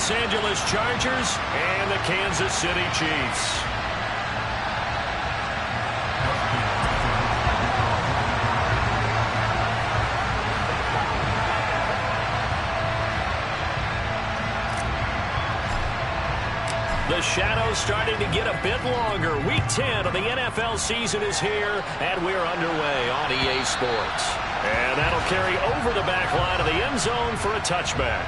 Los Angeles Chargers and the Kansas City Chiefs. The shadow's starting to get a bit longer. Week 10 of the NFL season is here, and we're underway on EA Sports. And that'll carry over the back line of the end zone for a touchback.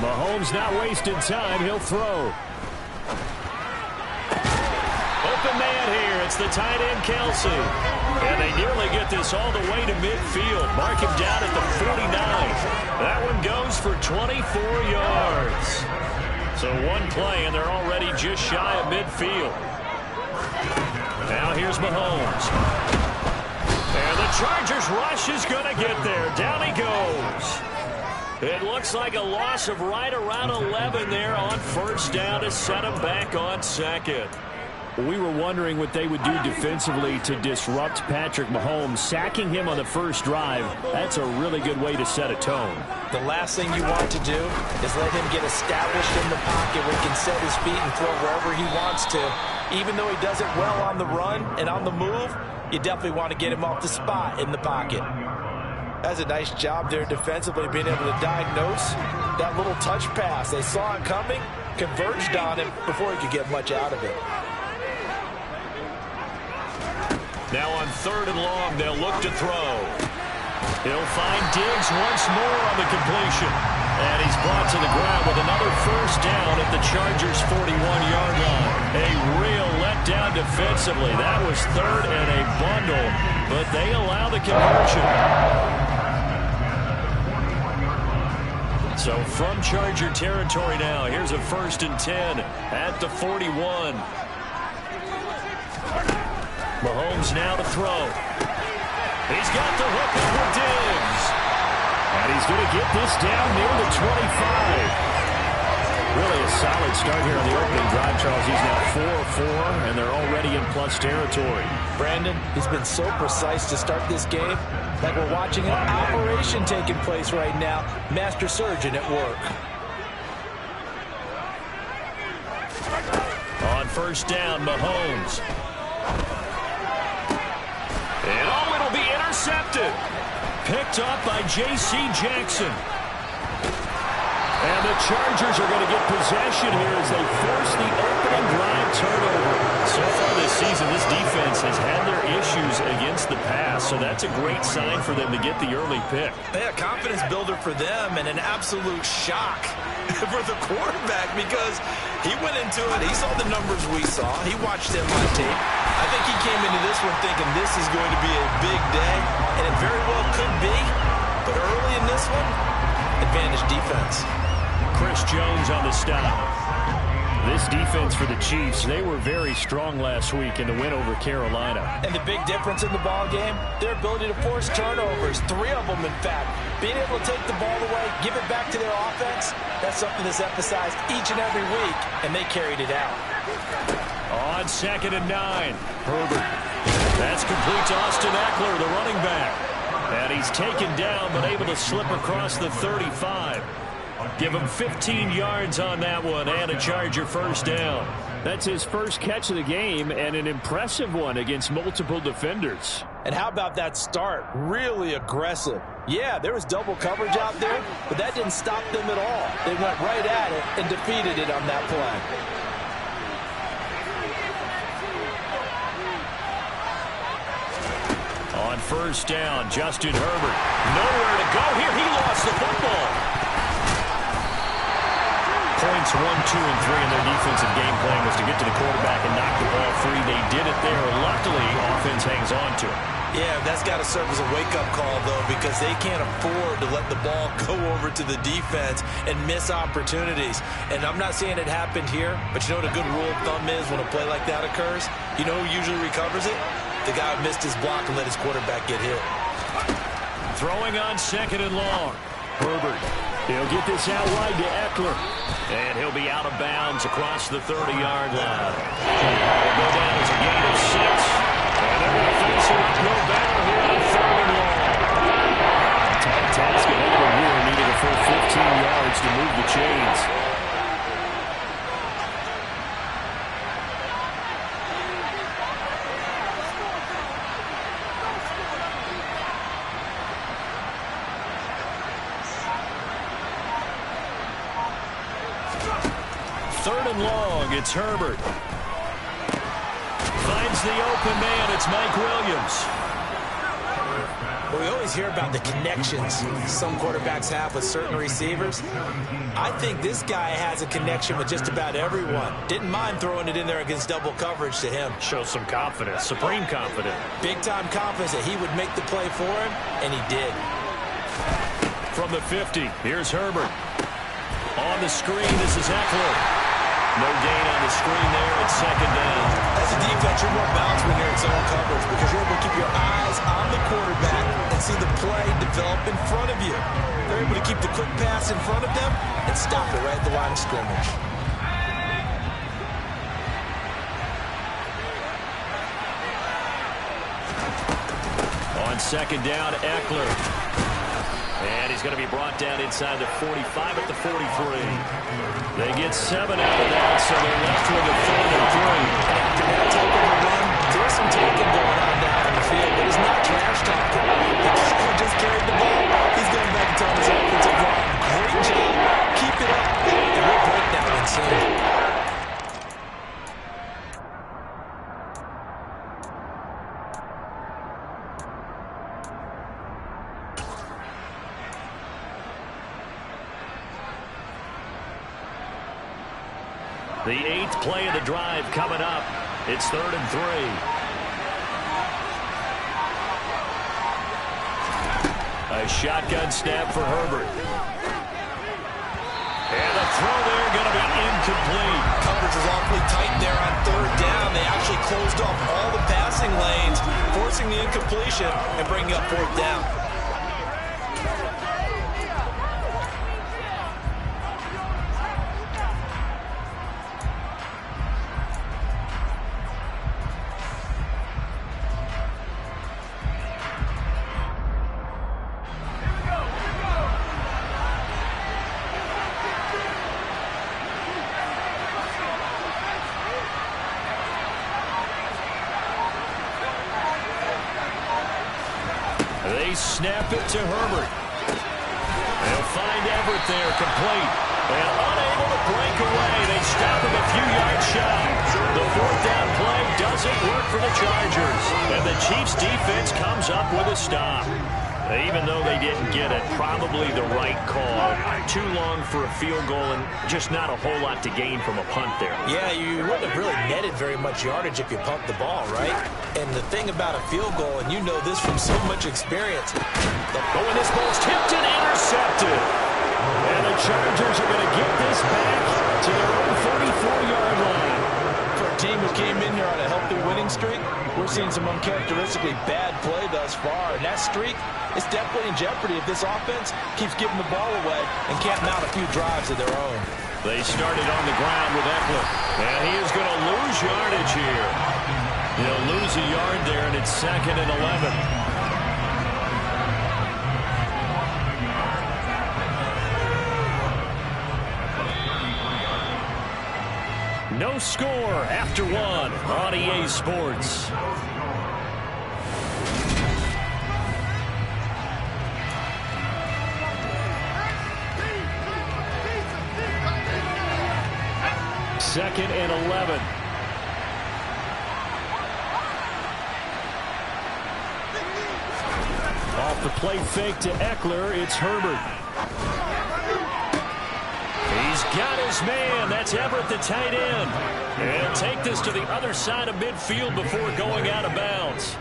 Mahomes not wasting time. He'll throw. Open man here. It's the tight end, Kelce. And they nearly get this all the way to midfield. Mark him down at the 49. That one goes for 24 yards. So one play, and they're already just shy of midfield. Now here's Mahomes. And the Chargers rush is going to get there. Down he goes. It looks like a loss of right around 11 there on first down to set him back on second. We were wondering what they would do defensively to disrupt Patrick Mahomes. Sacking him on the first drive, that's a really good way to set a tone. The last thing you want to do is let him get established in the pocket where he can set his feet and throw wherever he wants to. Even though he does it well on the run and on the move, you definitely want to get him off the spot in the pocket. That's a nice job there defensively, being able to diagnose that little touch pass. They saw it coming, converged on him before he could get much out of it. Now on third and long, they'll look to throw. He'll find Diggs once more on the completion. And he's brought to the ground with another first down at the Chargers' 41-yard line. A real letdown defensively. That was third and a bundle, but they allow the conversion. So from Charger territory now, here's a 1st and 10 at the 41. Mahomes now to throw. He's got the hook for Diggs. And he's going to get this down near the 25. Really a solid start here on the opening drive, Charles. He's now 4-4, and they're already in plus territory. Brandon, he's been so precise to start this game. Like we're watching an operation taking place right now. Master surgeon at work. On first down, Mahomes. And oh, it'll be intercepted. Picked up by J.C. Jackson. And the Chargers are going to get possession here as they force the opening drive turnover. So far this season, this defense has had their issues against the pass, so that's a great sign for them to get the early pick. Yeah, confidence builder for them and an absolute shock for the quarterback because he went into it. He saw the numbers we saw. He watched them on tape. I think he came into this one thinking this is going to be a big day, and it very well could be. But early in this one, advantage defense. Chris Jones on the stop. This defense for the Chiefs, they were very strong last week in the win over Carolina. And the big difference in the ball game, their ability to force turnovers, 3 of them in fact. Being able to take the ball away, give it back to their offense, that's something that's emphasized each and every week, and they carried it out. On 2nd and 9, Herbert. That's complete to Austin Eckler, the running back. And he's taken down but able to slip across the 35. Give him 15 yards on that one and a Charger first down. That's his first catch of the game and an impressive one against multiple defenders. And how about that start? Really aggressive. Yeah, there was double coverage out there, but that didn't stop them at all. They went right at it and defeated it on that play. On first down, Justin Herbert. Nowhere to go here. He lost the football. Points 1, 2, and 3 in their defensive game plan was to get to the quarterback and knock the ball free. They did it there. Luckily, offense hangs on to it. Yeah, that's got to serve as a wake-up call, though, because they can't afford to let the ball go over to the defense and miss opportunities. And I'm not saying it happened here, but you know what a good rule of thumb is when a play like that occurs? You know who usually recovers it? The guy who missed his block and let his quarterback get hit. Throwing on 2nd and long. Herbert. He'll get this out wide to Eckler. And he'll be out of bounds across the 30-yard line. He'll go down as a gain of 6. And they're going to fence it up no better here on 3rd and long. Tough task ahead of him here, needing a full 15 yards to move the chains. Third and long, it's Herbert. Finds the open man, it's Mike Williams. Well, we always hear about the connections some quarterbacks have with certain receivers. I think this guy has a connection with just about everyone. Didn't mind throwing it in there against double coverage to him. Shows some confidence, supreme confidence. Big-time confidence that he would make the play for him, and he did. From the 50, here's Herbert. On the screen, this is Eckler. No gain on the screen there. It's 2nd down. As a defense, you're more balanced when you're in zone coverage because you're able to keep your eyes on the quarterback and see the play develop in front of you. They're able to keep the quick pass in front of them and stop it right at the line of scrimmage. On 2nd down, Eckler. And he's going to be brought down inside the 45 at the 43. They get 7 out of that, so they're left with a 3rd and 3. After that type of a run, there's some talking going on down in the field, but it's not trash talking. The kicker just carried the ball. He's going back to tell his offensive line, great job, keep it up, and we'll break down and soon. The 8th play of the drive coming up. It's 3rd and 3. A shotgun snap for Herbert. And the throw there going to be incomplete. Coverage is awfully tight there on 3rd down. They actually closed off all the passing lanes, forcing the incompletion and bringing up 4th down. They snap it to Herbert. They'll find Everett there, complete. And unable to break away. They stop him a few yards shy. The 4th down play doesn't work for the Chargers. And the Chiefs defense comes up with a stop. Even though they didn't get it, probably the right call. Too long for a field goal and just not a whole lot to gain from a punt there. Yeah, you wouldn't have really netted very much yardage if you pumped the ball, right? And the thing about a field goal, and you know this from so much experience. When this ball's tipped and intercepted. And the Chargers are going to get this back to their own 44-yard line. For a team who came in here on a healthy winning streak, we're seeing some uncharacteristically bad play thus far. And that streak is definitely in jeopardy if this offense keeps giving the ball away and can't mount a few drives of their own. They started on the ground with Eckler. And he is going to lose yardage here. He'll lose a yard there, and it's 2nd and 11. No score after 1 on EA Sports. Second and 11. Off the play fake to Eckler, it's Herbert. He's He's got his man. That's Everett, the tight end. And take this to the other side of midfield before going out of bounds.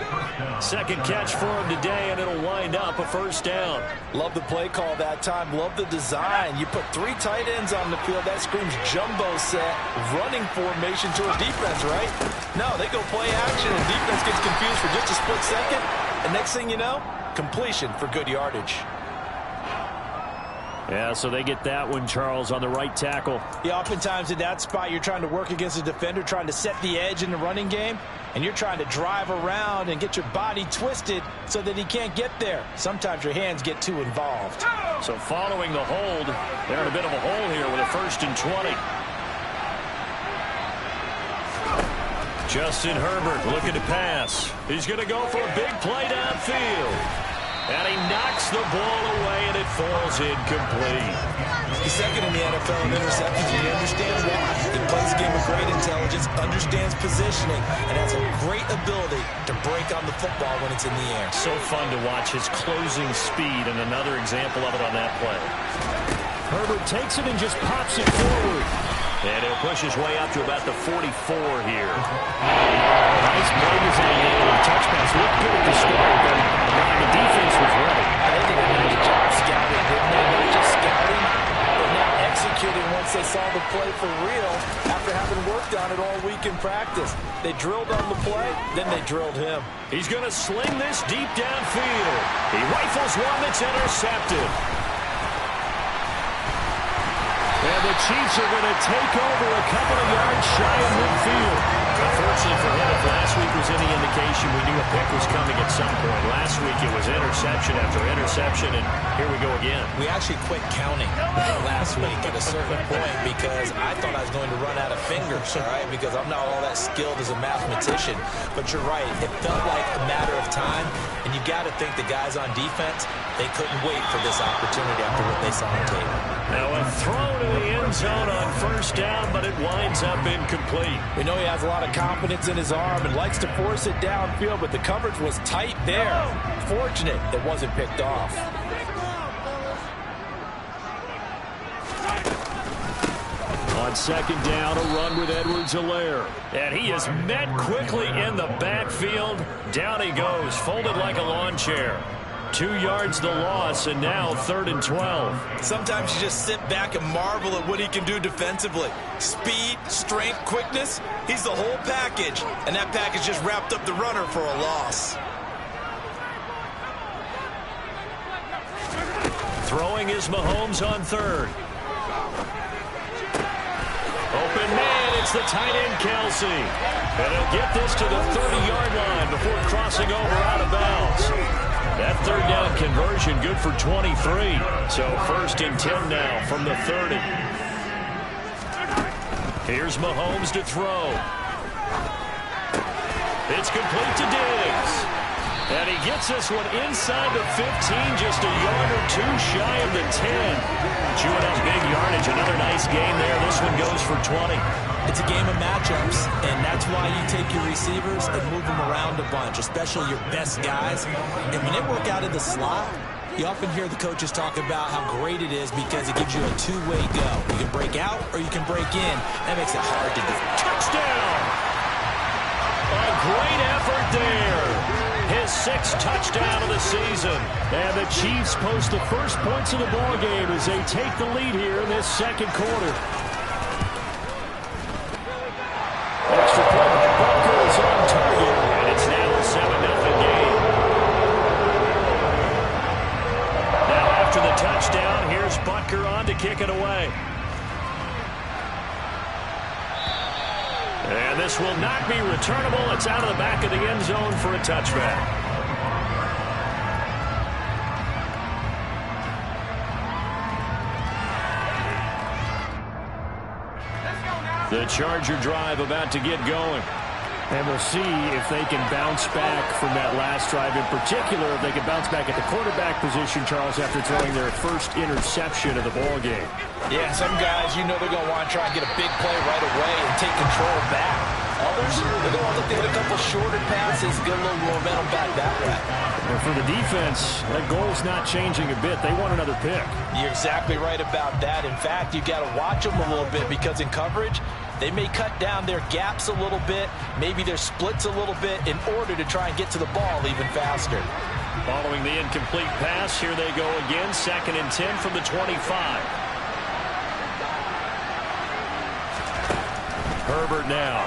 Second catch for him today, and it'll wind up a first down. Love the play call that time. Love the design. You put 3 tight ends on the field. That screams jumbo set, running formation towards defense, right? No, they go play action, and defense gets confused for just a split second. And next thing you know, completion for good yardage. Yeah, so they get that one, Charles, on the right tackle. Yeah, oftentimes in that spot, you're trying to work against a defender, trying to set the edge in the running game, and you're trying to drive around and get your body twisted so that he can't get there. Sometimes your hands get too involved. So following the hold, they're in a bit of a hole here with a 1st and 20. Justin Herbert looking to pass. He's going to go for a big play downfield. And he knocks the ball away, and it falls incomplete. He's second in the NFL in interceptions, and you understand why. He plays a game of great intelligence, understands positioning, and has a great ability to break on the football when it's in the air. So fun to watch his closing speed, and another example of it on that play. Herbert takes it and just pops it forward. And he'll push his way up to about the 44 here. Nice play design there with touchbacks. Looked good at the start, but the defense was ready. They did a nice job scouting, didn't they? Not just scouting, but now executing once they saw the play for real after having worked on it all week in practice. They drilled on the play, then they drilled him. He's going to sling this deep downfield. He rifles one that's intercepted. And the Chiefs are going to take over a couple of yards shy of midfield. Unfortunately for him, if last week was any indication, we knew a pick was coming at some point. Last week it was interception after interception, and here we go again. We actually quit counting last week at a certain point because I thought I was going to run out of fingers, all right, because I'm not all that skilled as a mathematician. But you're right. It felt like a matter of time, and you got to think the guys on defense, they couldn't wait for this opportunity after what they saw on tape. Now a throw to the end zone on first down, but it winds up incomplete. We know he has a lot of confidence in his arm and likes to force it downfield, but the coverage was tight there. Fortunate it wasn't picked off. On second down, a run with Edwards-Helaire. And he is met quickly in the backfield. Down he goes, folded like a lawn chair. 2 yards the loss, and now 3rd and 12. Sometimes you just sit back and marvel at what he can do defensively. Speed, strength, quickness, he's the whole package. And that package just wrapped up the runner for a loss. Throwing is Mahomes on 3rd. Open man, it's the tight end Kelsey. And he'll get this to the 30-yard line before crossing over out of bounds. That 3rd down conversion good for 23. So 1st and 10 now from the 30. Here's Mahomes to throw. It's complete to Diggs. And he gets this one inside the 15, just a yard or 2 shy of the 10. Chewing up big yardage, another nice game there. This one goes for 20. It's a game of matchups, and that's why you take your receivers and move them around a bunch, especially your best guys. And when they work out in the slot, you often hear the coaches talk about how great it is because it gives you a two-way go. You can break out or you can break in. That makes it hard to do. Touchdown! A great effort there. His 6th touchdown of the season. And the Chiefs post the first points of the ballgame as they take the lead here in this 2nd quarter. Extra point by Butker is on target, and it's now a 7-0 game. Now after the touchdown, here's Butker on to kick it away. And this will not be returnable. It's out of the back of the end zone for a touchback. The Charger drive about to get going. And we'll see if they can bounce back from that last drive. In particular, if they can bounce back at the quarterback position, Charles, after throwing their first interception of the ballgame. Yeah, some guys, you know they're going to want to try and get a big play right away and take control back. Others, they're going to look to hit a couple shorter passes, get a little momentum back that way. And for the defense, that goal's not changing a bit. They want another pick. You're exactly right about that. In fact, you got to watch them a little bit because in coverage, they may cut down their gaps a little bit, maybe their splits a little bit in order to try and get to the ball even faster. Following the incomplete pass, here they go again. 2nd and 10 from the 25. Herbert now.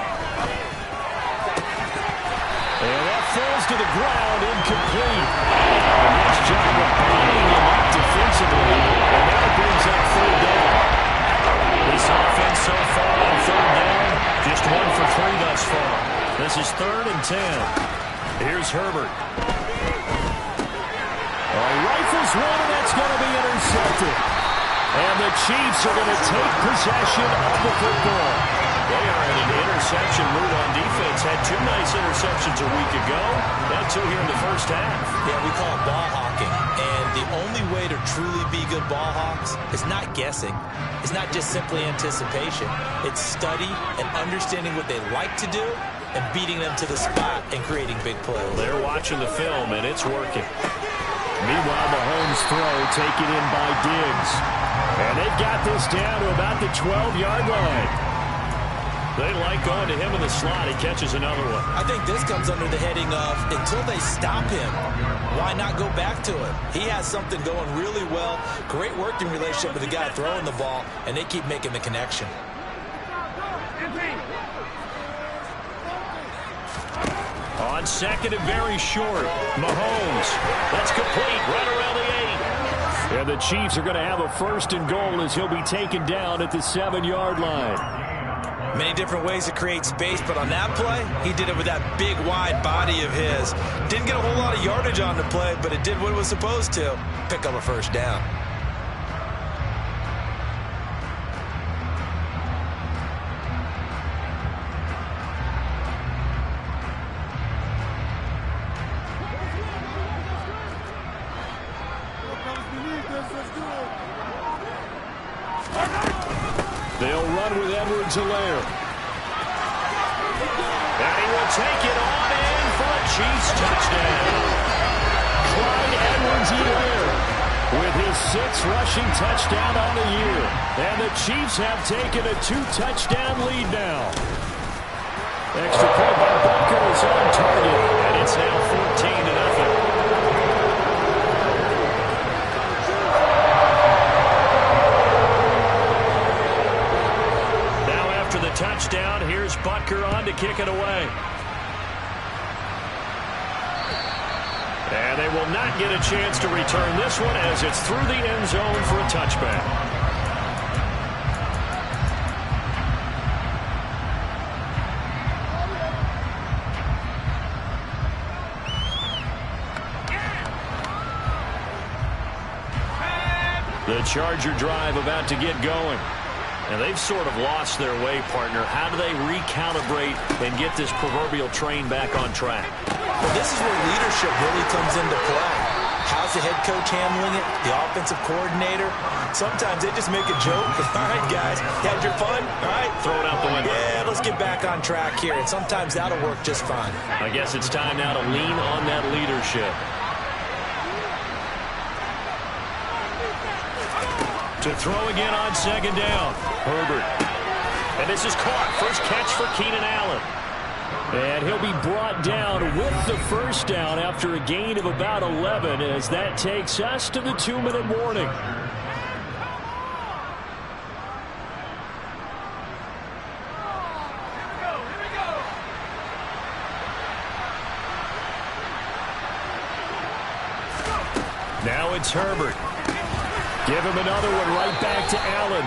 And that falls to the ground, incomplete. A nice job of binding him up defensively. And that brings up 3rd down. This offense so far on 3rd down, just 1 for 3 thus far. This is 3rd and 10. Here's Herbert. Rifles one, and that's going to be intercepted. And the Chiefs are going to take possession of the football. They are in an interception mood on defense. Had 2 nice interceptions a week ago. Had 2 here in the first half. Yeah, we call it ball hawking. And the only way to truly be good ball hawks is not guessing. It's not just simply anticipation. It's study and understanding what they like to do and beating them to the spot and creating big plays. They're watching the film, and it's working. Meanwhile, Mahomes' throw taken in by Diggs. And they've got this down to about the 12-yard line. They like going to him in the slot. He catches another one. I think this comes under the heading of until they stop him, why not go back to him? He has something going really well. Great working relationship with the guy throwing the ball, and they keep making the connection. On 2nd and very short, Mahomes. That's complete right around the 8. And the Chiefs are going to have a 1st and goal as he'll be taken down at the 7-yard line. Many different ways to create space, but on that play, he did it with that big, wide body of his. Didn't get a whole lot of yardage on the play, but it did what it was supposed to. Pick up a 1st down. They'll run with Edwards-Helaire. And he will take it on in for a Chiefs touchdown. Clyde Edwards-Helaire with his 6th rushing touchdown on the year. And the Chiefs have taken a 2-touchdown lead now. Extra point by Butker is on target. And it's now 14-0. Touchdown. Here's Butker on to kick it away. And they will not get a chance to return this one as it's through the end zone for a touchback. The Charger drive about to get going. And they've sort of lost their way, partner. How do they recalibrate and get this proverbial train back on track? Well, this is where leadership really comes into play. How's the head coach handling it? The offensive coordinator? Sometimes they just make a joke. All right, guys, you had your fun? All right. Throw it out the window. Yeah, let's get back on track here. And sometimes that'll work just fine. I guess it's time now to lean on that leadership. To throw again on 2nd down. Herbert. And this is caught. First catch for Keenan Allen. And he'll be brought down with the 1st down after a gain of about 11 as that takes us to the 2-minute warning. Now it's Herbert. Give him another one right back to Allen.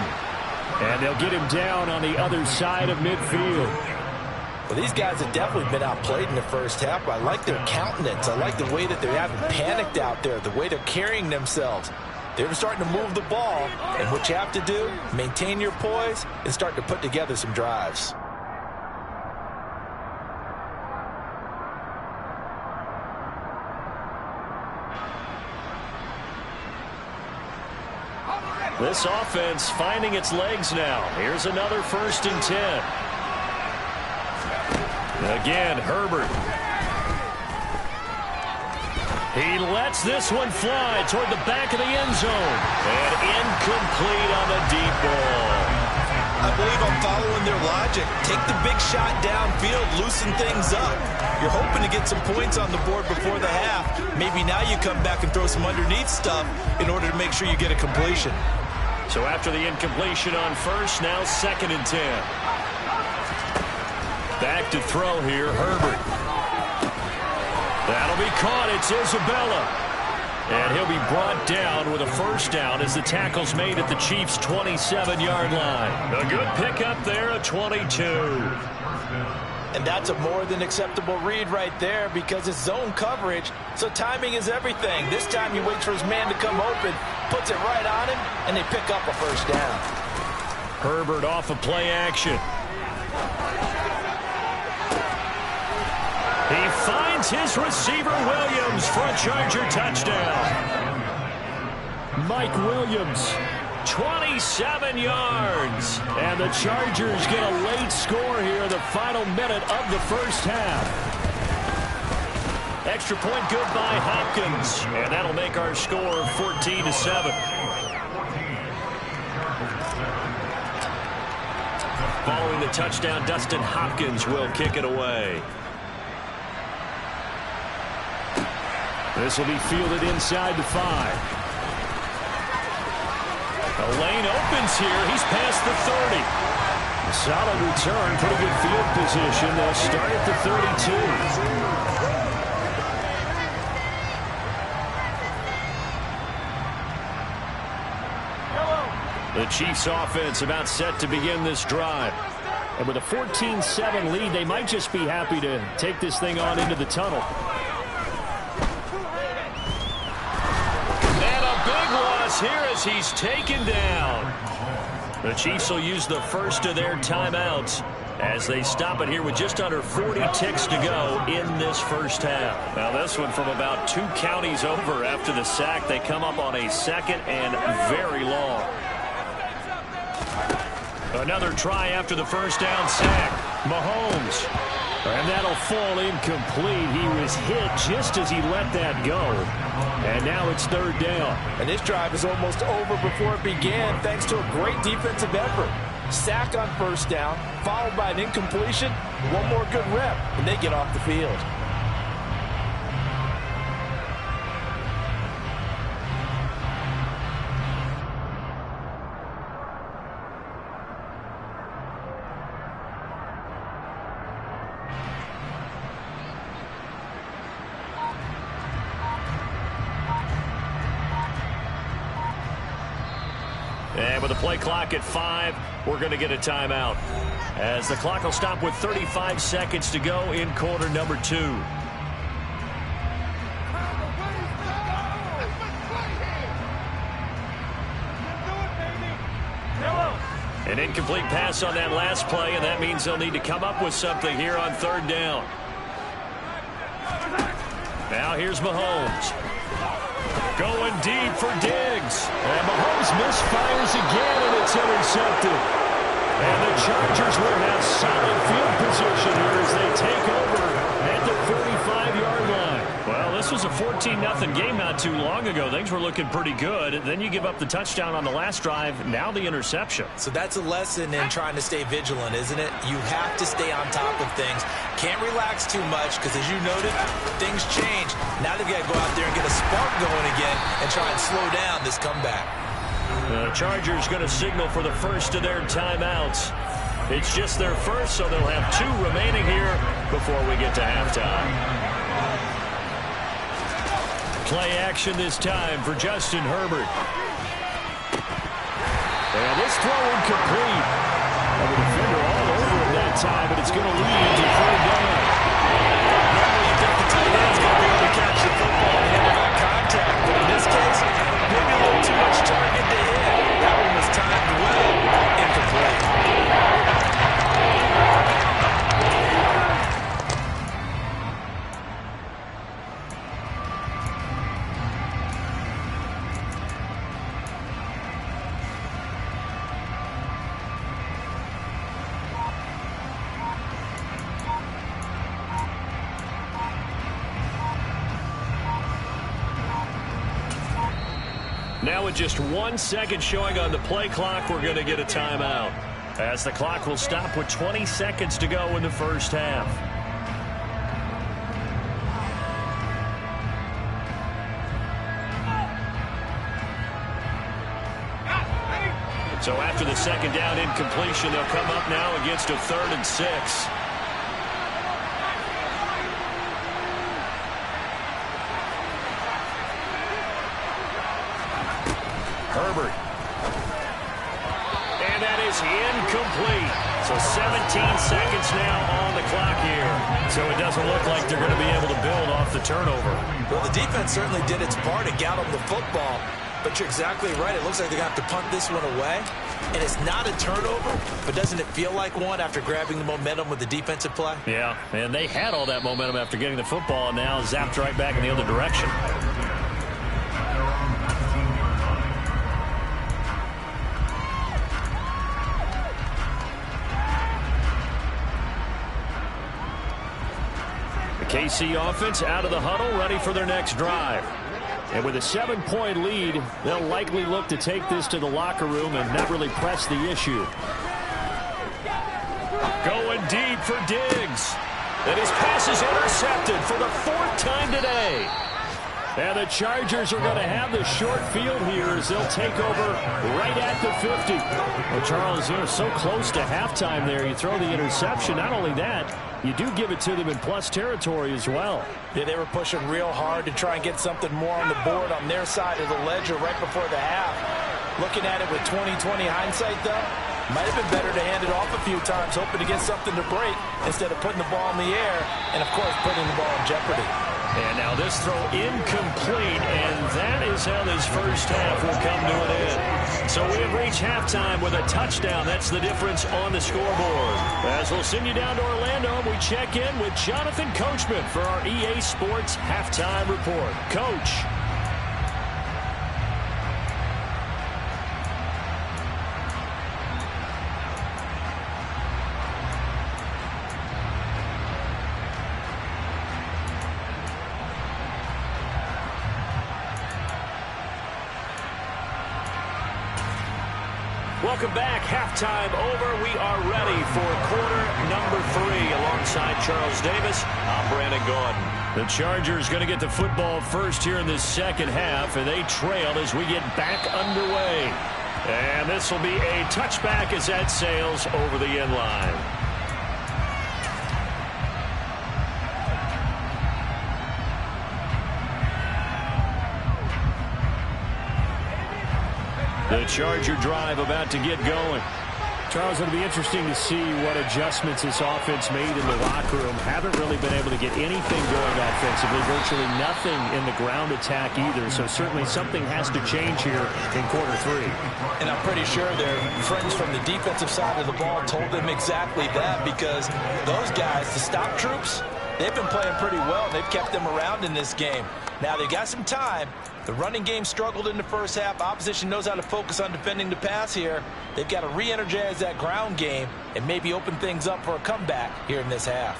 And they'll get him down on the other side of midfield. Well, these guys have definitely been outplayed in the first half. I like their countenance. I like the way that they haven't panicked out there, the way they're carrying themselves. They're starting to move the ball. And what you have to do, maintain your poise and start to put together some drives. This offense finding its legs now. Here's another 1st and 10. Again, Herbert. He lets this one fly toward the back of the end zone. And incomplete on the deep ball. I believe I'm following their logic. Take the big shot downfield, loosen things up. You're hoping to get some points on the board before the half. Maybe now you come back and throw some underneath stuff in order to make sure you get a completion. So after the incompletion on first, now 2nd and 10. Back to throw here, Herbert. That'll be caught. It's Isabella. And he'll be brought down with a first down as the tackle's made at the Chiefs' 27-yard line. A good pickup there, a 22. And that's a more than acceptable read right there because it's zone coverage, so timing is everything. This time he waits for his man to come open, puts it right on him, and they pick up a first down. Herbert off of play action. He finds his receiver, Williams, for a Charger touchdown. Mike Williams, 27 yards. And the Chargers get a late score here in the final minute of the first half. Extra point good by Hopkins. And that'll make our score 14-7. Following the touchdown, Dustin Hopkins will kick it away. This will be fielded inside the 5. A lane opens here. He's past the 30. A solid return. Pretty good field position. They'll start at the 32. The Chiefs offense about set to begin this drive. And with a 14-7 lead, they might just be happy to take this thing on into the tunnel. Here as he's taken down. The Chiefs will use the first of their timeouts as they stop it here with just under 40 ticks to go in this first half. Now this one from about 2 counties over after the sack. They come up on a 2nd and very long. Another try after the first down sack. Mahomes. And that'll fall incomplete. He was hit just as he let that go. And now it's 3rd down. And this drive is almost over before it began thanks to a great defensive effort. Sack on first down, followed by an incompletion. One more good rep, and they get off the field. And with the play clock at 5, we're going to get a timeout, as the clock will stop with 35 seconds to go in quarter number 2. An incomplete pass on that last play, and that means they'll need to come up with something here on 3rd down. Now here's Mahomes. Going deep for Diggs. And Mahomes misfires again, and it's intercepted. And the Chargers will have solid field position here as they take over at the 45-yard line. Well, this was a 14-0 game not too long ago. Things were looking pretty good. Then you give up the touchdown on the last drive. Now the interception. So that's a lesson in trying to stay vigilant, isn't it? You have to stay on top of things. Can't relax too much because, as you noted, things change. Now they've got to go out there and get a spark going again and try and slow down this comeback. The Chargers going to signal for the first of their timeouts. It's just their first, so they'll have 2 remaining here before we get to halftime. Play action this time for Justin Herbert. And this throw incomplete. And the defender all over him that time, but it's going to lead to 3rd down. Normally you think the tight end's going to be able to catch the football and handle that contact, but in this case, maybe a little too much target to hit. That one was timed well, incomplete. Now with just 1 second showing on the play clock, we're going to get a timeout, as the clock will stop with 20 seconds to go in the first half. So after the second down incompletion, they'll come up now against a 3rd and 6. Herbert. And that is incomplete. So 17 seconds now on the clock here. So it doesn't look like they're going to be able to build off the turnover. Well, the defense certainly did its part to get them the football. But you're exactly right. It looks like they're going to have to punt this one away. And it's not a turnover, but doesn't it feel like one after grabbing the momentum with the defensive play? Yeah, and they had all that momentum after getting the football, and now zapped right back in the other direction. The KC offense out of the huddle, ready for their next drive. And with a 7-point lead, they'll likely look to take this to the locker room and not really press the issue. Going deep for Diggs. And his pass is intercepted for the 4th time today. And the Chargers are going to have the short field here as they'll take over right at the 50. Well, Charles, they're so close to halftime there. You throw the interception. Not only that, you do give it to them in plus territory as well. Yeah, they were pushing real hard to try and get something more on the board on their side of the ledger right before the half. Looking at it with 20/20 hindsight, though, might have been better to hand it off a few times, hoping to get something to break instead of putting the ball in the air and, of course, putting the ball in jeopardy. And now this throw incomplete, and that is how this first half will come to an end. So we have reached halftime with a touchdown. That's the difference on the scoreboard. As we'll send you down to Orlando, we check in with Jonathan Coachman for our EA Sports Halftime Report. Coach. Welcome back. Halftime over. We are ready for quarter number 3. Alongside Charles Davis, I'm Brandon Gordon. The Chargers going to get the football first here in this second half, and they trail as we get back underway. And this will be a touchback as that sails over the end line. The Charger drive about to get going. Charles, it'll be interesting to see what adjustments this offense made in the locker room. Haven't really been able to get anything going offensively. Virtually nothing in the ground attack either. So certainly something has to change here in quarter 3. And I'm pretty sure their friends from the defensive side of the ball told them exactly that, because those guys, the stop troops, they've been playing pretty well. They've kept them around in this game. Now, they got some time. The running game struggled in the first half. Opposition knows how to focus on defending the pass here. They've got to re-energize that ground game and maybe open things up for a comeback here in this half.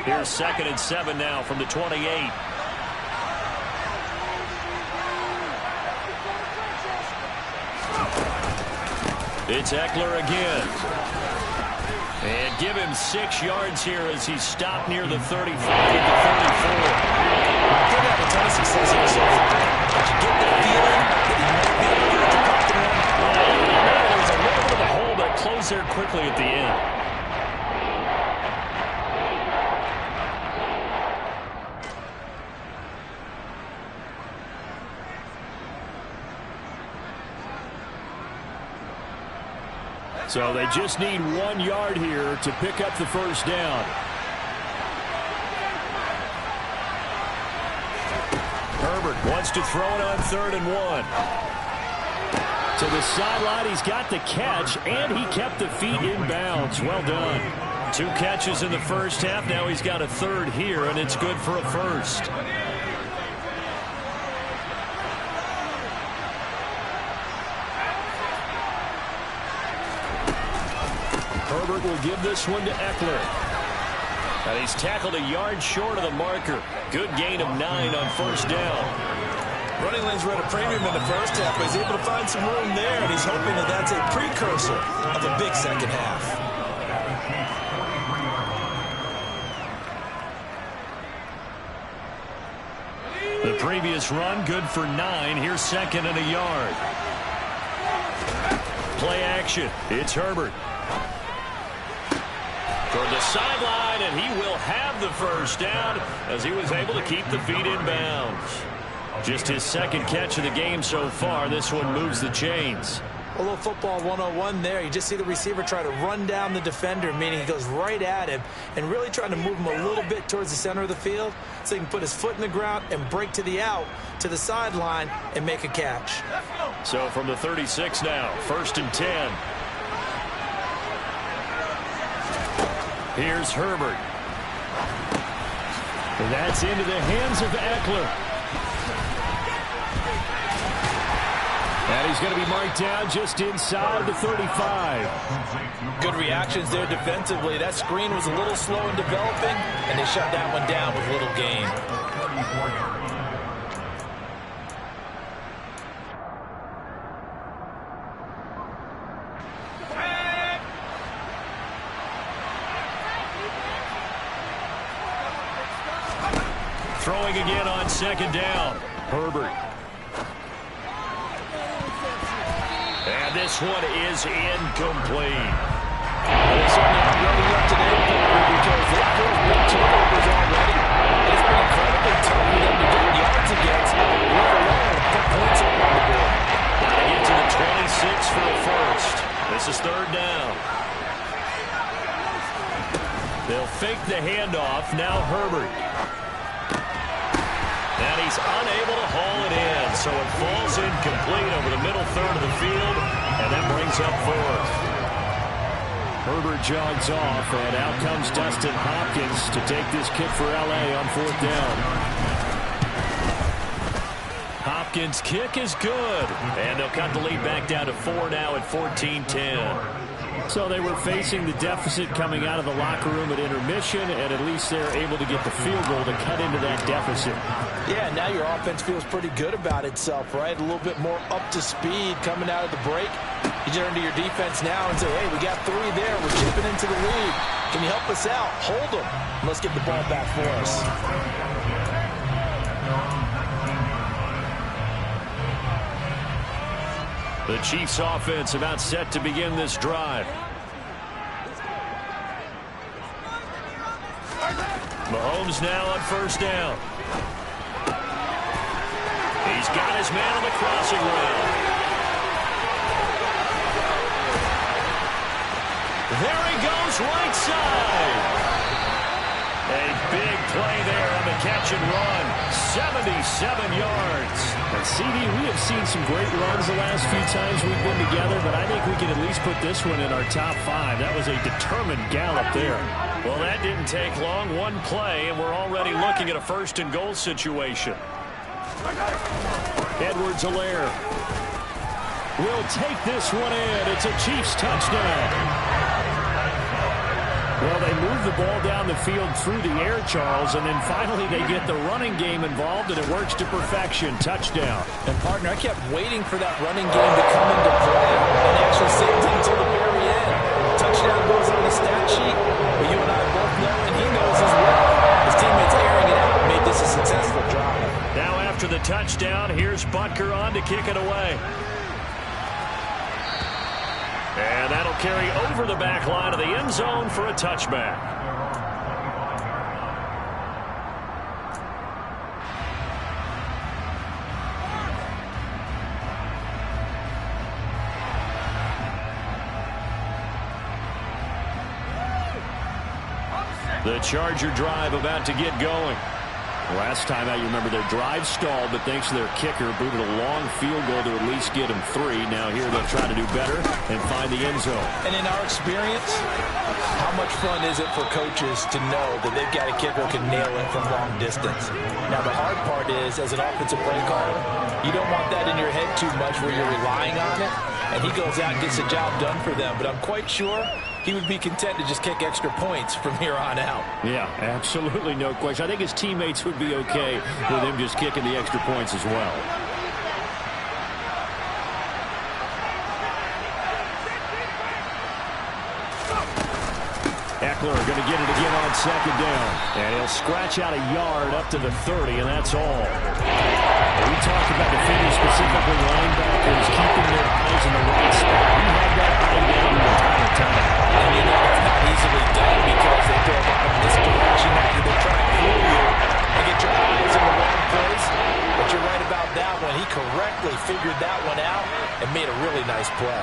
Here's 2nd and 7 now from the 28. It's Eckler again. And give him 6 yards here as he's stopped near the 35 to the 34. They've had a ton of success here so far. But you get the feeling that he might be able to get the punt one. There was a little bit of a hole, but closed there quickly at the end. So they just need 1 yard here to pick up the first down. Herbert wants to throw it on 3rd and 1. To the sideline, he's got the catch, and he kept the feet in bounds. Well done. 2 catches in the first half. Now he's got a 3rd here, and it's good for a first. Herbert will give this one to Eckler. And he's tackled a yard short of the marker. Good gain of 9 on first down. Running lanes were at a premium in the first half, but he's able to find some room there, and he's hoping that that's a precursor of a big second half. The previous run, good for 9. Here's second and a yard. Play action. It's Herbert. Toward the sideline, and he will have the first down as he was able to keep the feet in bounds. Just his second catch of the game so far. This one moves the chains. A little football 101 there. You just see the receiver try to run down the defender, meaning he goes right at him and really trying to move him a little bit towards the center of the field so he can put his foot in the ground and break to the out, to the sideline, and make a catch. So from the 36 now, 1st and 10. Here's Herbert. And that's into the hands of Eckler. And he's going to be marked down just inside the 35. Good reactions there defensively. That screen was a little slow in developing, and they shut that one down with little gain. Throwing again on second down. Herbert. And this one is incomplete. They certainly aren't running up today because they've put big turnovers already. It's been incredibly tough for them to get yards against, let alone put points up on the board. Got to get to the 26 for a first. This is third down. They'll fake the handoff. Now Herbert. And he's unable to haul it in, so it falls incomplete over the middle third of the field, and that brings up fourth. Herbert jogs off, and out comes Dustin Hopkins to take this kick for L.A. on 4th down. Hopkins' kick is good, and they'll cut the lead back down to 4 now at 14-10. So they were facing the deficit coming out of the locker room at intermission, and at least they're able to get the field goal to cut into that deficit. Yeah, now your offense feels pretty good about itself, right? A little bit more up to speed coming out of the break. You turn to your defense now and say, hey, we got 3 there. We're chipping into the lead. Can you help us out? Hold them. Let's get the ball back for us. The Chiefs offense about set to begin this drive. Mahomes now on first down. He's got his man on the crossing route. There he goes, right side. A big play there on the catch and run. 77 yards. And CD, we have seen some great runs the last few times we've been together, but I think we can at least put this one in our top 5. That was a determined gallop there. Well, that didn't take long. One play, and we're already looking at a 1st and goal situation. Edwards-Helaire will take this one in. It's a Chiefs touchdown. Well, they move the ball down the field through the air, Charles, and then finally they get the running game involved, and it works to perfection. Touchdown. And, partner, I kept waiting for that running game to come into play, and actually saved it until the very end. Touchdown goes on the stat sheet, but you and I both know, and he knows as well. His teammates airing it out made this a successful drive. Now after the touchdown, here's Butker on to kick it away. And that'll carry over the back line of the end zone for a touchback. The Charger drive about to get going. Last time out, you remember their drive stalled, but thanks to their kicker, booted a long field goal to at least get them 3. Now here they'll try to do better and find the end zone. And in our experience, how much fun is it for coaches to know that they've got a kicker who can nail it from long distance? Now, the hard part is, as an offensive play caller, you don't want that in your head too much where you're relying on it, and he goes out and gets the job done for them. But I'm quite sure he would be content to just kick extra points from here on out. Yeah, absolutely no question. I think his teammates would be okay with him just kicking the extra points as well. Ekeler going to get it again on second down. And he'll scratch out a yard up to the 30, and that's all. We talked about defenders, specifically linebackers, keeping their eyes in the right spot. We have that eye down the entire time. And you know it's not easily done because they throw a lot of misdirection after they try to fool you and get your eyes in the wrong place. But you're right about that one. He correctly figured that one out and made a really nice play.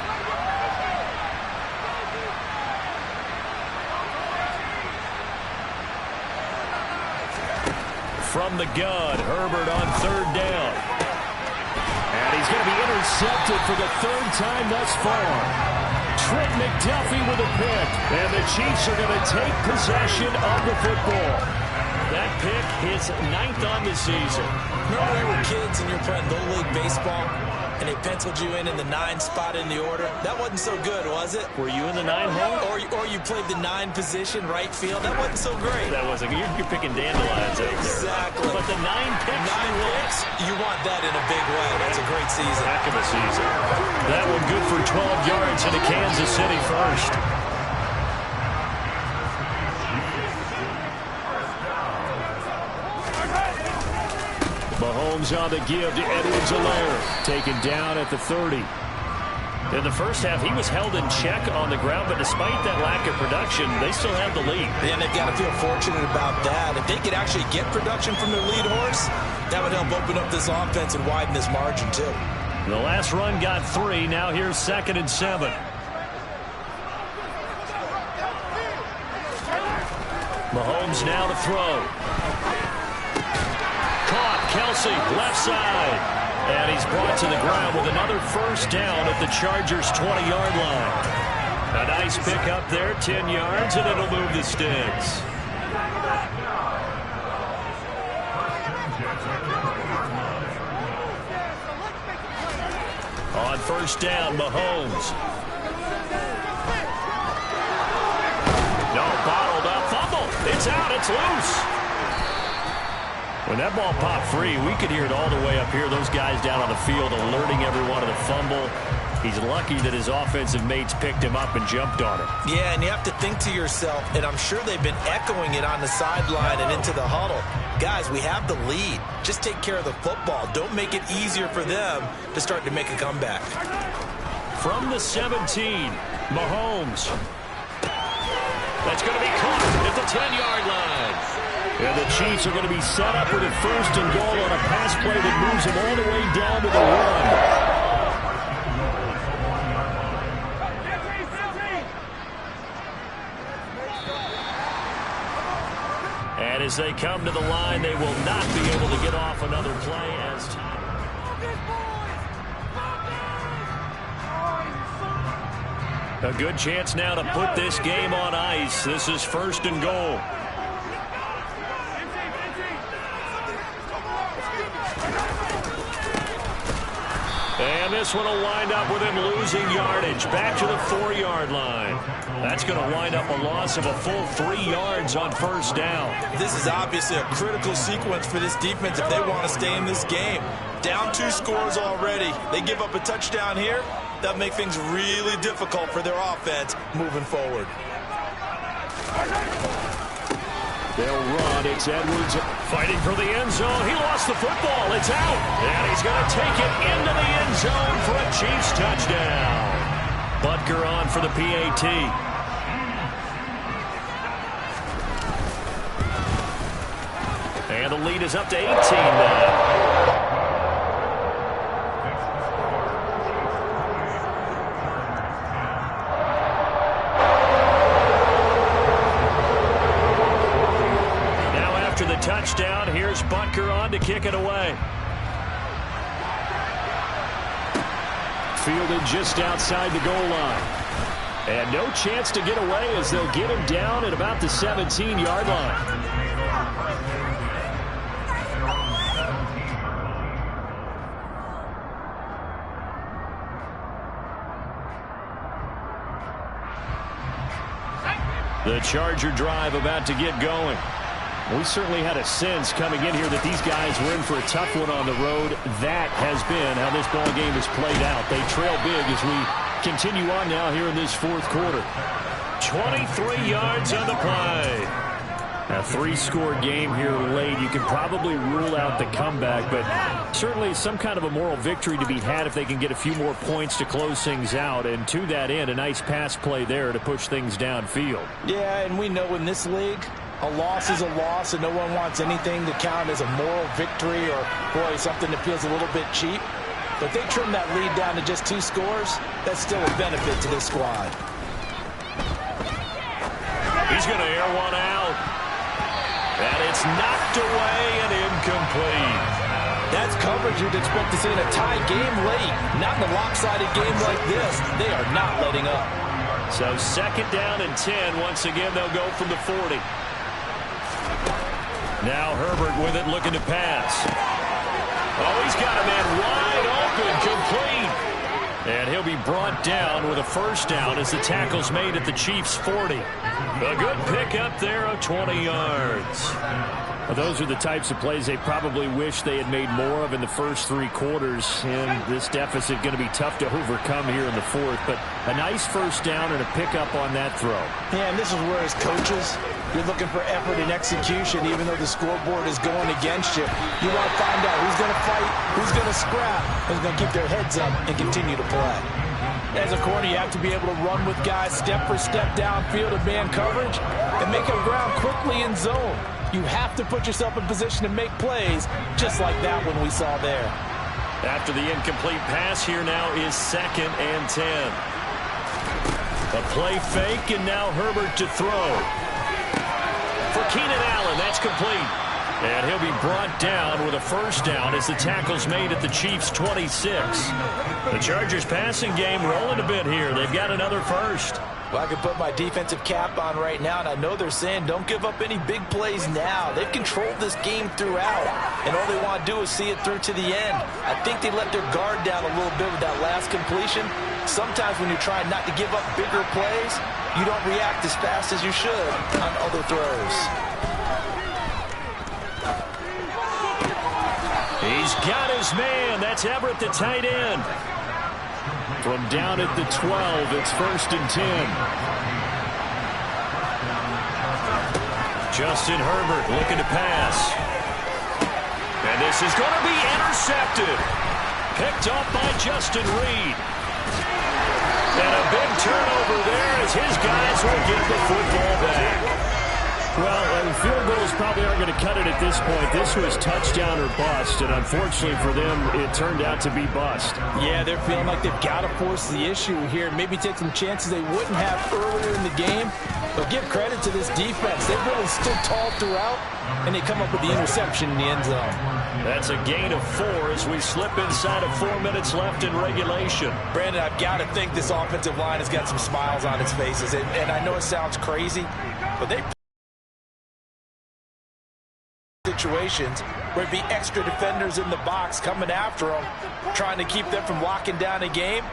From the gun, Herbert on third down. And he's going to be intercepted for the third time thus far. Trent McDuffie with a pick. And the Chiefs are going to take possession of the football. That pick his 9th on the season. Remember we were kids and you're playing Little League Baseball and they penciled you in the 9 spot in the order? That wasn't so good, was it? Were you in the 9 hole? Or you played the 9 position, right field? That wasn't so great. That wasn't. You're picking dandelions out there. Exactly. But the 9 picks. 9 picks, you want that in a big way. That's a great season. Heck of a season. That one good for 12 yards into Kansas City first. Mahomes on the give to Edwards-Helaire. Taken down at the 30. In the first half, he was held in check on the ground, but despite that lack of production, they still have the lead. And they've got to feel fortunate about that. If they could actually get production from their lead horse, that would help open up this offense and widen this margin, too. The last run got 3. Now here's 2nd and 7. Mahomes now to throw. Kelsey, left side. And he's brought to the ground with another first down at the Chargers' 20-yard line. A nice pick up there, 10 yards, and it'll move the sticks. On first down, Mahomes. No, bottled up, fumble. It's out, it's loose. When that ball popped free, we could hear it all the way up here. Those guys down on the field alerting everyone of the fumble. He's lucky that his offensive mates picked him up and jumped on him. Yeah, and you have to think to yourself, and I'm sure they've been echoing it on the sideline and into the huddle. Guys, we have the lead. Just take care of the football. Don't make it easier for them to start to make a comeback. From the 17, Mahomes. That's going to be caught at the 10-yard line. And the Chiefs are going to be set up with a first and goal on a pass play that moves them all the way down to the 1. And as they come to the line, they will not be able to get off another play as time. A good chance now to put this game on ice. This is 1st and goal. And this one will wind up with him losing yardage back to the 4-yard line. That's going to wind up a loss of a full 3 yards on first down. This is obviously a critical sequence for this defense if they want to stay in this game. Down 2 scores already. They give up a touchdown here. That'll make things really difficult for their offense moving forward. They'll run. It's Edwards fighting for the end zone. He lost the football. It's out. And he's going to take it into the end zone for a Chiefs touchdown. Butker on for the PAT. And the lead is up to 18 now. Touchdown. Here's Butker on to kick it away. Fielded just outside the goal line. And no chance to get away as they'll get him down at about the 17-yard line. The Charger drive about to get going. We certainly had a sense coming in here that these guys were in for a tough one on the road. That has been how this ball game has played out. They trail big as we continue on now here in this fourth quarter. 23 yards on the play. A 3-score game here late. You can probably rule out the comeback, but certainly some kind of a moral victory to be had if they can get a few more points to close things out. And to that end, a nice pass play there to push things downfield. Yeah, and we know in this league, a loss is a loss, and no one wants anything to count as a moral victory or, boy, something that feels a little bit cheap. But if they trim that lead down to just 2 scores, that's still a benefit to this squad. He's going to air one out. And it's knocked away and incomplete. That's coverage you'd expect to see in a tie game late. Not in a lopsided game like this. They are not letting up. So 2nd down and 10. Once again, they'll go from the 40. Now Herbert with it, looking to pass. Oh, he's got a man wide open, complete. And he'll be brought down with a 1st down as the tackle's made at the Chiefs' 40. A good pickup there of 20 yards. Well, those are the types of plays they probably wish they had made more of in the first 3 quarters. And this deficit going to be tough to overcome here in the 4th. But a nice 1st down and a pickup on that throw. Yeah, and this is where as coaches, you're looking for effort and execution, even though the scoreboard is going against you. You want to find out who's going to fight, who's going to scrap, who's going to keep their heads up and continue to play. As a corner, you have to be able to run with guys step for step downfield in man coverage and make up ground quickly in zone. You have to put yourself in position to make plays, just like that one we saw there. After the incomplete pass, here now is 2nd and 10. A play fake, and now Herbert to throw. For Keenan Allen, that's complete. And he'll be brought down with a 1st down as the tackle's made at the Chiefs' 26. The Chargers passing game rolling a bit here. They've got another 1st. Well, I can put my defensive cap on right now, and I know they're saying don't give up any big plays now. They've controlled this game throughout, and all they want to do is see it through to the end. I think they let their guard down a little bit with that last completion. Sometimes when you're trying not to give up bigger plays, you don't react as fast as you should on other throws. He's got his man. That's Everett, the tight end. From down at the 12, it's 1st and 10. Justin Herbert looking to pass. And this is going to be intercepted. Picked off by Justin Reed. And a big turnover there as his guys will get the football back. Well, field goals probably aren't going to cut it at this point. This was touchdown or bust, and unfortunately for them, it turned out to be bust. Yeah, they're feeling like they've got to force the issue here. Maybe take some chances they wouldn't have earlier in the game. But give credit to this defense. They've really stood tall throughout, and they come up with the interception in the end zone. That's a gain of 4 as we slip inside of 4 minutes left in regulation. Brandon, I've got to think this offensive line has got some smiles on its faces. And I know it sounds crazy, but they situations where it'd be extra defenders in the box coming after them, trying to keep them from locking down a game.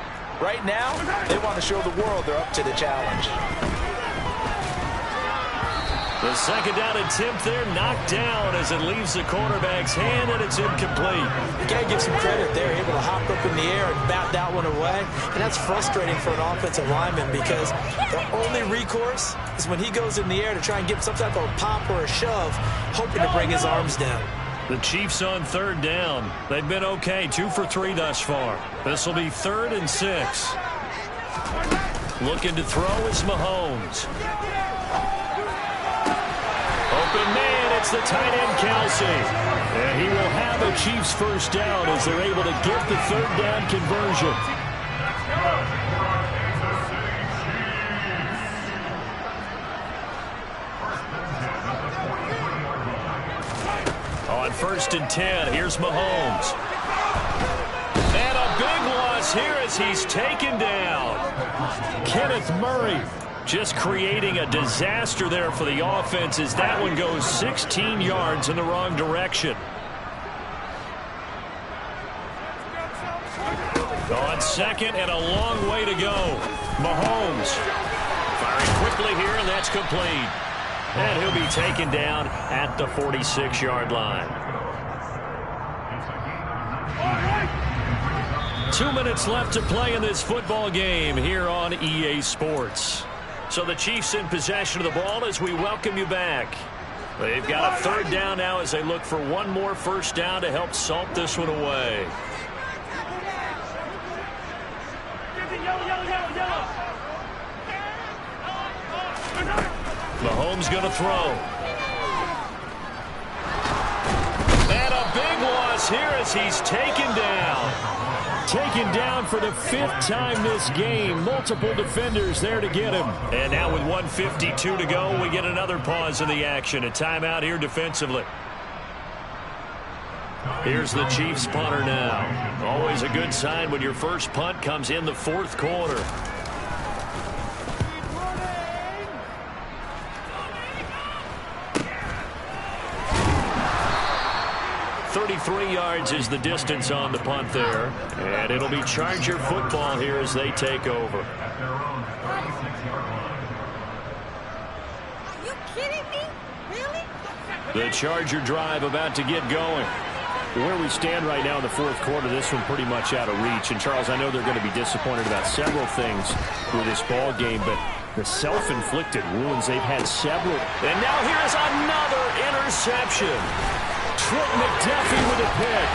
Right now, they want to show the world they're up to the challenge. The 2nd down attempt there knocked down as it leaves the cornerback's hand, and it's incomplete. You got to give some credit. They're able to hop up in the air and bat that one away. And that's frustrating for an offensive lineman because the only recourse is when he goes in the air to try and get some type of a pop or a shove, hoping to bring his arms down. The Chiefs on 3rd down. They've been okay, 2 for 3 thus far. This will be 3rd and 6. Looking to throw is Mahomes. Open man, it's the tight end Kelsey. And he will have a Chiefs 1st down as they're able to get the 3rd down conversion. On 1st and 10, here's Mahomes. And a big loss here as he's taken down. Kenneth Murray just creating a disaster there for the offense as that one goes 16 yards in the wrong direction. On 2nd and a long way to go. Mahomes Firing quickly here, and that's complete. And he'll be taken down at the 46-yard line. 2 minutes left to play in this football game here on EA Sports. So the Chiefs in possession of the ball as we welcome you back. They've got a third down now as they look for one more first down to help salt this one away. Mahomes going to throw. And a big loss here as he's taken down. Taken down for the 5th time this game. Multiple defenders there to get him. And now with 1:52 to go, we get another pause in the action. A timeout here defensively. Here's the Chiefs punter now. Always a good sign when your first punt comes in the 4th quarter. 33 yards is the distance on the punt there. And it'll be Charger football here as they take over. Are you kidding me? Really? The Charger drive about to get going. Where we stand right now in the 4th quarter, this one pretty much out of reach. And, Charles, I know they're going to be disappointed about several things with this ball game, but the self-inflicted wounds, they've had several. And now here's another interception. Trent McDuffie with a pick.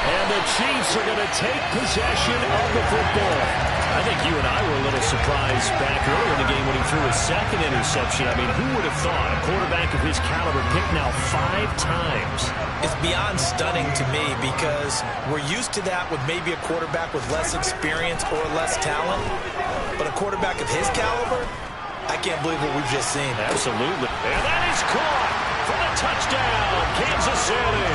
And the Chiefs are going to take possession of the football. I think you and I were a little surprised back earlier in the game when he threw his 2nd interception. I mean, who would have thought a quarterback of his caliber picked now 5 times? It's beyond stunning to me because we're used to that with maybe a quarterback with less experience or less talent. But a quarterback of his caliber, I can't believe what we've just seen. Absolutely. And that is caught for the touchdown, Kansas City.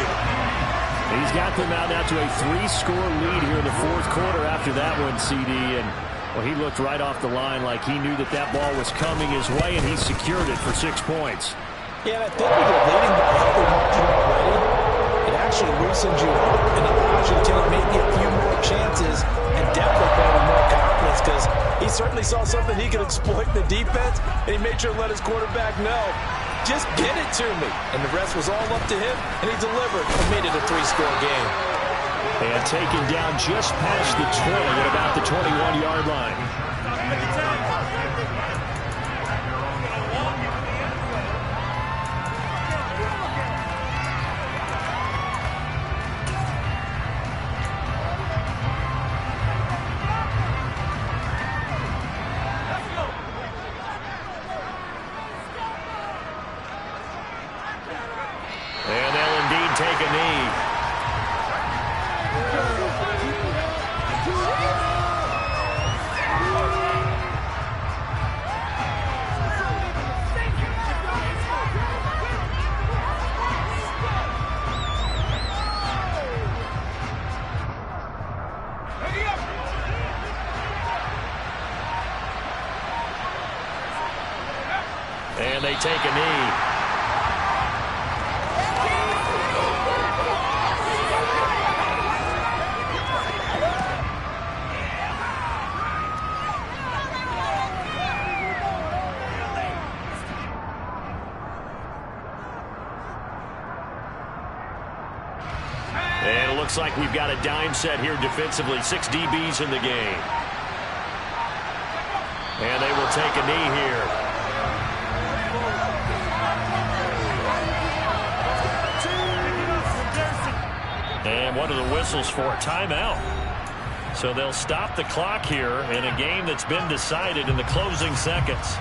He's got them out now to a 3-score lead here in the 4th quarter after that one, CD. And, well, he looked right off the line like he knew that that ball was coming his way, and he secured it for 6 points. Yeah, and I think when you're leading by a healthy margin already, it actually loosens you up and allows you to take maybe a few more chances and definitely play with more confidence because he certainly saw something he could exploit in the defense, and he made sure to let his quarterback know, just get it to me. And the rest was all up to him, and he delivered and made it a 3-score game. And taken down just past the 20 at about the 21-yard line. And they'll indeed take a knee. And they take a knee. And it looks like we've got a dime set here defensively. 6 DBs in the game. And they will take a knee here. And what are the whistles for? Timeout. So they'll stop the clock here in a game that's been decided in the closing seconds.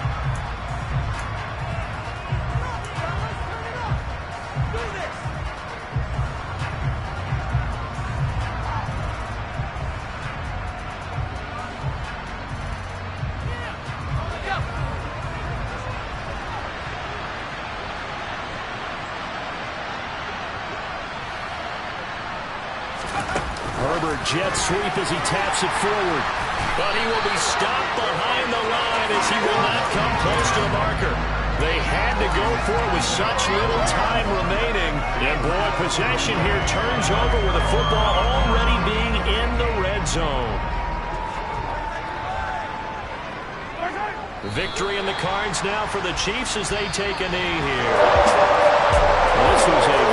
Herbert jet sweep as he taps it forward. But he will be stopped behind the line as he will not come close to the marker. They had to go for it with such little time remaining. And boy, possession here turns over with the football already being in the red zone. Victory in the cards now for the Chiefs as they take a knee here. This was a